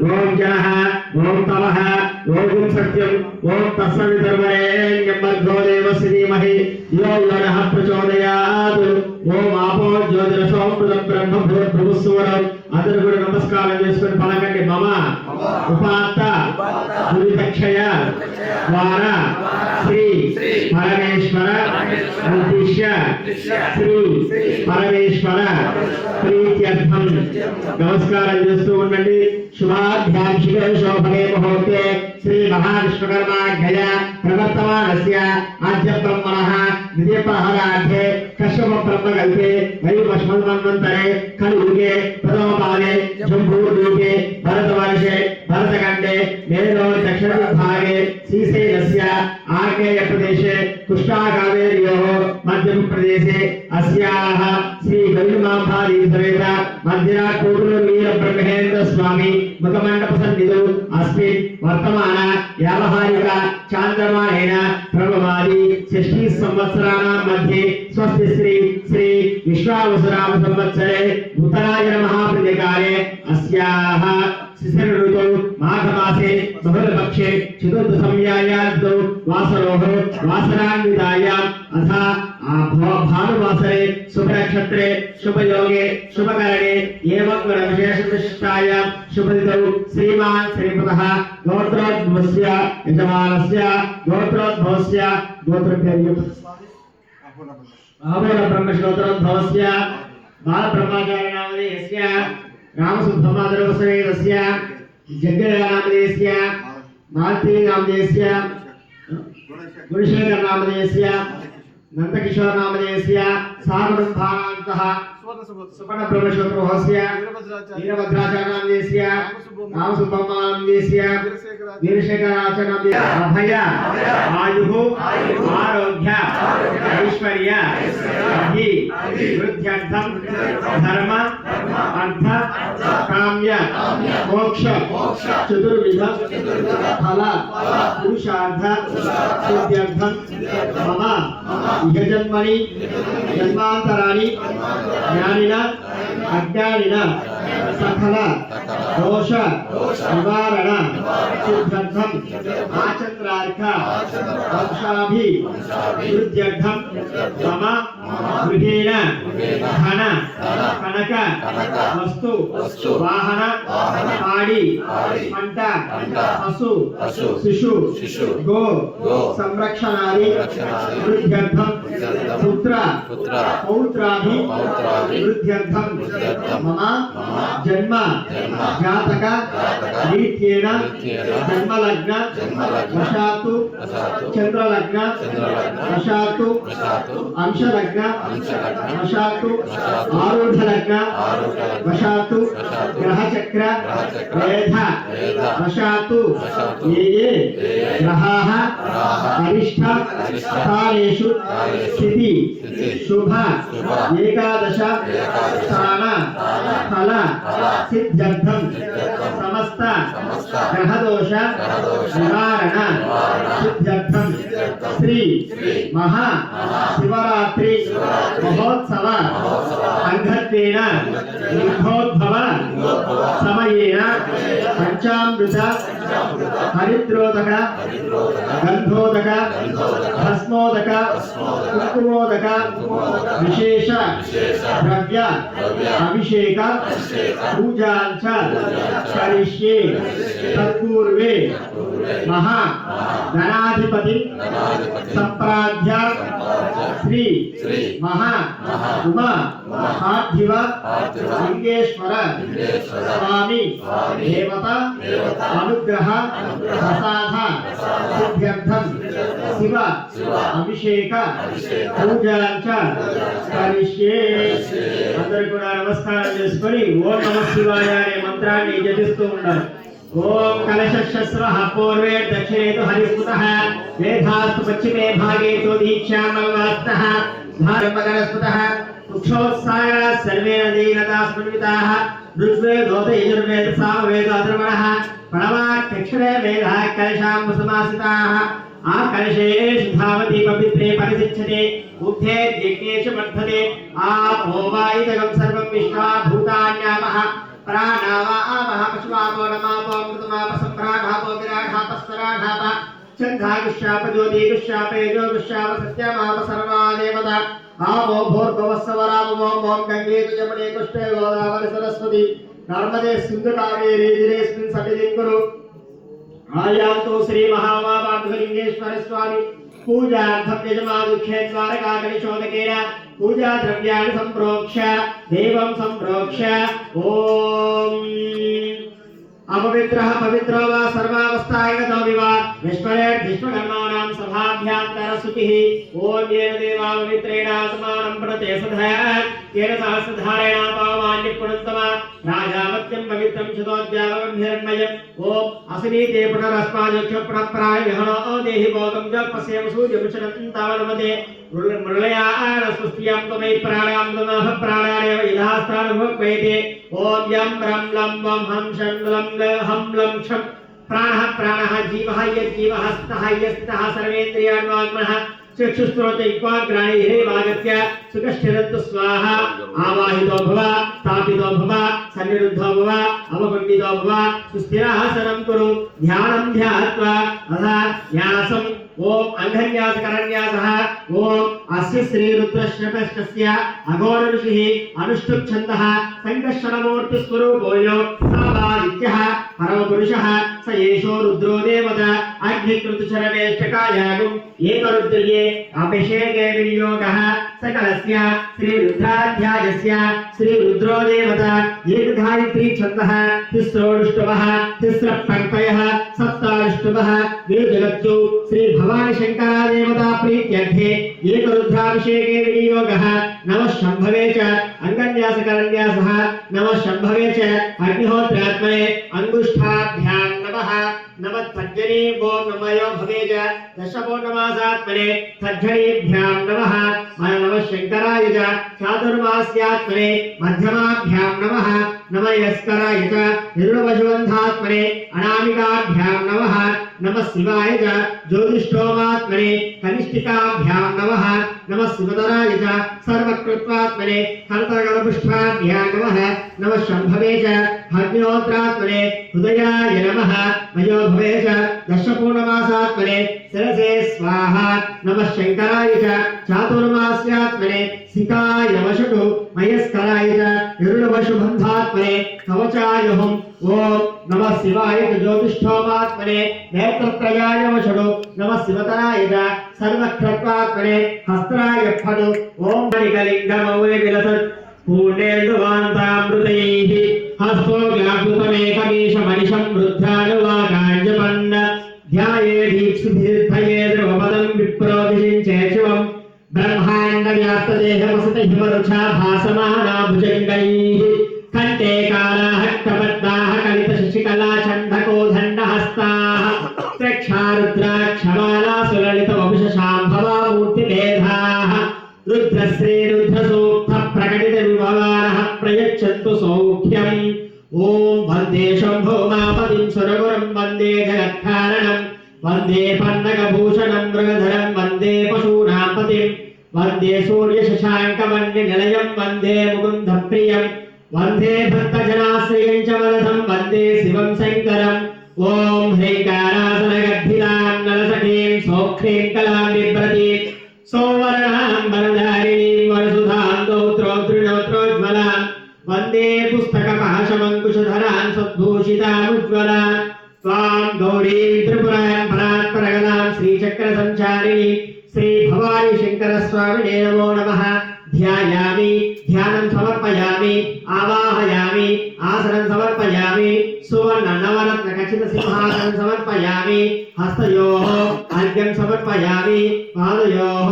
ఓం జనః ఓం తమః ఓం సత్యం ఓం తస్సవితుర్వరేణ్యం భర్గో దేవస్య ధీమహి ధియో యో నః ప్రచోదయాత్ ఓం ఆపో జ్యోతిరసోమృతం బ్రహ్మ భూస్సువరం. అందరూ కూడా నమస్కారం చేసుకుని పలకండి. మమ ఉపాత్త దురితక్షయ ద్వారా శ్రీ పరమేశ్వర ఉద్దిశ్య శ్రీ పరమేశ్వర ప్రీత్యర్థం నమస్కారం చేస్తూ ఉండండి. శుభాభ్యాం శివే శోభనే ముహూర్తే శ్రీ మహావిశ్వకర్మాఘ్యయ ప్రవర్తమానస్య ఆద్య బ్రహ్మణః ద్వితీయ ప్రహరార్థే కశ్యప బ్రహ్మకల్పే వైవస్మన్వంతరే కలియుగే ప్రథమ పాదే జంబూద్వీపే భరతవర్షే భరతఖండే మేలో దక్షిణ విభాగే శ్రీశైలస్య ఆగ్నేయ ప్రదేశే కృష్ణాకావేర్యోః మధ్య ప్రదేశే అస్యాః శ్రీ వైమాంబాది సమేత మధ్యరా కోటూరు వీర బ్రహ్మేంద్ర స్వామి ముఖమండప సన్నిధౌ అస్మిన్ వర్తమాన వ్యావహారిక చాంద్రమానేన ప్రభవాది షష్ఠీ సంవత్సరాణాం మధ్యే స్వస్తి శ్రీ శ్రీ విశ్వావసునామ సంవత్సరే ఉత్తరాయణ మహాప్రతికారే అస్యాః శిశిర ఋతౌ మాఘమాసే బహుళపక్షే చతుర్థ సంయాయాద్దౌ వాసరోః వాసరాన్వితాయాం అథ భానువాసరే శుభనక్షత్రే శుభయోగే శుభకరణే ఏవం విశేషవిశిష్టాయాం శుభదితౌ శ్రీమాన్ శ్రీపతః గోత్రోద్భవస్య యజమానస్య గోత్రోద్భవస్య గోత్రభ్యో అహోర బ్రహ్మశ్రోత్రోద్భవస్య బాలబ్రహ్మచారినామధేయస్య రామసుబ్రహ్మధర్మసమేతస్య జగ్గయ్యనామధేయస్య మాల్తీనామధేయస్య గుణశేఖరనామధేయస్య నందకిశోరనామధేయస్య సాగరస్థానాంతః సుపర్ణ బ్రహ్మశ్రోత్రోహస్య వీరభద్రాచార్యనామధేయస్య రామసుబ్రహ్మనామధేయస్య వీరశేఖరాచార్యనామధేయస్య అభయ ఆయుః ఆరోగ్య ఐశ్వర్య అభి వృద్ధ్యర్థం ధర్మ అర్థ కామ్య మోక్ష చతుర్విధ ఫల పురుషార్థ సిద్ధ్యర్థం మమ ఇహజన్మని జన్మాంతరాణి జ్ఞానిన అజ్ఞానిన సకల దోష నివారణ సిద్ధ్యర్థం ఆచంద్రార్క వంశాభి వృద్ధ్యర్థం మమ గృహేణ ధన కనక వస్తు వాహన పాడి పంట పశు శిశు గో సంరక్షణాది వృద్ధ్యర్థం పుత్ర పౌత్రాభి వృద్ధ్యర్థం మమ జన్మ జాతక రీత్యేన జన్మలగ్న వశాత్తు చంద్రలగ్న వశాత్తు అంశలగ్న వశాత్తు ఆరూఢలగ్న వశాత్తు గ్రహచక్ర వేధ వశాత్తు ఏ ఏ గ్రహాః అరిష్ట స్థానేషు స్థితి శుభ ఏకాదశ స్థాన ఫల సిద్ధ్యర్థం సమస్త గ్రహదోష నివారణ సిద్ధ్యర్థం శ్రీ మహా శివరాత్రి మహోత్సవ అంగత్వేన లింగోద్భవ సమయేన పంచామృత హరిద్రోదక గంధోదక భస్మోదక కుంకుమోదక విశేష ద్రవ్య అభిషేక పూజాంచ కరిష్యే తత్పూర్వే మహా గణాధిపతి సంప్రాధ్య శ్రీ మహా ఉమా పార్థివ లింగేశ్వర స్వామి దేవత అనుగ్రహ ప్రసాద సిద్ధ్యర్థం శివ అభిషేక పూజాంచ కరిష్యే. అందరూ కూడా నమస్కారం చేసుకొని ఓం నమః శివాయ అనే మంత్రాన్ని జపిస్తూ ఉండాలి. ఓం కలశస్రః పూర్వే దక్షిణే తు హరిస్ఫుటః వేదాస్తు పశ్చిమే భాగే తు దీక్షామల్లాస్తః ధారమగరస్ఫుటః వృక్షోత్సాయ సర్వే నదీనదాస్మన్వితాః ఋగ్వేదోత యజుర్వేద సామవేద అథర్వణః ప్రణవాక్షరే వేదః కలశాం సమాసితాః ఆ కలశే శుద్ధావతి పవిత్రే పరిసిచ్ఛతే ఉద్ధే యజ్ఞేషు వర్ధతే ఆపో వా ఇదగం సర్వం విశ్వా భూతాన్యామః ప్రాణావా ఆమః పశువామో నమామో स्वराघात चंद्रागुश्याप ज्योतिगुश्याप तेजोगुश्याप सत्यमाप सर्वा देवता आमो भूर्भुवस्सवरामो ओम गंगे यमुने कृष्णे गोदावरी सरस्वती नर्मदे सिंधु कावेरी जलेस्मिन् सन्निधिं कुरु आयातो श्री महामावाधुलिंगेश्वर स्वामी पूजार्थं यजमानुक्षे द्वारका गणेशोदकेन पूजा द्रव्याणि संप्रोक्ष्य देवं संप्रोक्ष्य ओम अपवित्रः पवित्रो वा सर्वावस्थायगतो विवा विश्वकर्माणां सभाभ्यान्तरसुचिः ओम येन देवा पवित्रेण आत्मानं प्रणते सधयात् येन सहस्रधारेण पावमान्यपुणस्तम राजावत्यं पवित्रं शतोद्यावं हिरण्मयम् ओम असनीते पुनरस्माजक्षप्रप्राय विहणो देहि भोगं च पश्यं सूर्यमुषणं तावनमदे मृळया आनस्वस्तियं त्वमयि प्राणां त्वमः प्राणानेव यथास्थानमुपैते ओम यं ब्रं लं वं हं शं लं हं लं क्षं प्राणः जीवः यज्जीवः स्तः यस्तः सर्वेन्द्रियाणि वाग्मनः चक्षुस्त्रोतैक्वाग्राणि हिरेवागत्य सुकष्टिरन्तु स्वाहा आवाहितो भव स्थापितो भव सन्निरुद्धो भव अवकुण्डितो भव सुस्थिरासनं कुरु ध्यानं ध्यात्वा अथा न्यासम् ओम अंघन्यास करन्यासः ओम अस्य श्री रुद्रश्रपस्य अघोर ऋषिः अनुष्टुप् छन्दः संकर्षणमूर्ति स्वरूपोऽयो सावादित्यः परमपुरुषः स एषो रुद्रो देवता अग्निकृतशरमेष्टकायागुम् एकरुद्र्ये अभिषेके विनियोगः सकलस्य श्री रुद्राध्यायस्य श्री रुद्रो देवता एकगायत्री छन्दः तिस्रोऽनुष्टुवः तिस्रपङ्क्तयः सप्तानुष्टुवः वेदगत्यो श्री भवानी शंकरा देवता प्रीत्यर्थे एक रुद्राभिषेके विनियोगः नमः शंभवे च अंगन्यासकरन्यासः नमः शंभवे च अग्निहोत्रात्मने अंगुष्ठाभ्यां नमः नमः तज्जने वो नमयो भवे च दशपूर्णमासात्मने तज्जनेभ्यां नमः नमः शंकराय च चातुर्मास्यात्मने मध्यमाभ्यां नमः नमः यस्कराय च निर्वशुबन्धात्मने अनामिकाभ्यां नमः नमः शिवाय च ज्योतिष्ठोमात्मने कनिष्ठिकाभ्यां नमः नमः शिवतराय च सर्वकृत्वात्मने कर्तकपुष्पाभ्यां नमः नमः शंभवे च अग्निहोत्रात्मने हृदयाय नमः मयो भवे च दशपूर्णमासात्मने शिरसे स्वाहा नमः शंकराय च चातुर्मास्यात्मने सिकाय वशटु मयस्कराय च निरुणवशुबन्धात्मने कवचाय हुम् ओम नमः शिवाय च ज्योतिष्ठोमात्मने नेत्रत्रयाय वशटु नमः शिवतराय च सर्वक्षत्वात्मने हस्त्राय फटु ओम मणिकलिङ्गमौले विलसत् पूर्णेन्दुवान्तामृतैः हस्तो व्याकृतमेकमीशमनिशं रुद्रानुवाकाञ्जपन्न ध्याये दीक्षितीर्थये द्रवपदं विप्रो विषिञ्चे शिवम् ब्रह्माण्डव्याप्तदेहवसति हिमरुचा भासमाना भुजङ्गैः कण्ठे कालाः कबद्धाः कलितशशिकला चण्डकोदण्डहस्ताः चक्षारुद्राक्षमाला सुललितवपुषशाम्भवा मूर्तिभेदाः रुद्रश्री रुद्रसूक्तप्रकटितविभवानः प्रयच्छन्तु सौख्यम् ॐ वन्दे शम्भोमापतिं सुरगुरुं वन्दे जगत्कारणं वन्दे पन्नगभूषणं मृगधरं वन्दे पशूनां पतिं वन्दे सूर्यशशाङ्कमण्डिनिलयं वन्दे मुकुन्दप्रियं वन्दे भक्तजनाश्रयं च वरदं वन्दे शिवं शङ्करम् ॐ ह्रीङ्कारासनगद्भिदां नलसखीं सौख्रीं कलां बिभ्रतीं सौवर्णां वरधारिणीं वरसुधां दौत्रोज्ज्वलां वन्दे पुस्तकपाशमङ्कुशधरां सद्भूषितामुज्ज्वलां त्वां गौरीं त्रिपुरां परात्परगलां श्रीचक्रसञ्चारिणीं श्रीभवानी शङ्करस्वामिने नमो नमः ध्यायामि ध्यानं समर्पयामि आवाहयामि आसनं समर्पयामि सुवर्णनवरत्नखचितसिंहासनं समर्पयामि हस्तयोः अर्घ्यं समर्पयामि पादयोः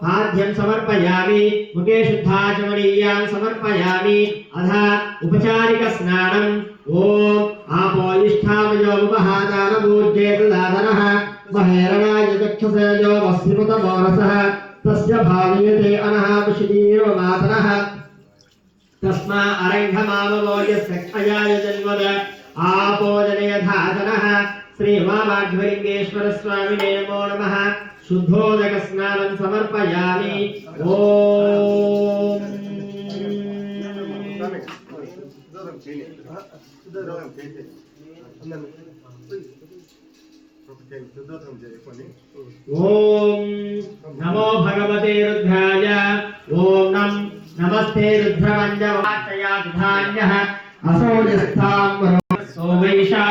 पाद्यं समर्पयामि मुखे शुद्धाचमनीयां समर्पयामि अधा उपचारिकस्नानम् ॐ आपोयिष्ठामयोपहादानभूज्येतदाधनः महेरणाय चक्षुषयो वस्मिपतमोरसः तस्य भावीयते अनहापशिदीर्मातरः तस्मा अरङ्घमावमोयस्य क्षयाय जन्मद आपोजनयधातनः श्रीवामाध्वलिङ्गेश्वर स्वामिने नमो नमः शुद्धोदकस्नानं समर्पयामि ॐ ఓం నమో భగవతే రుద్రాయ ఓం నమస్తే రుద్రవంజవాచయాధాన్యః అసౌ యస్థాం సోమైషా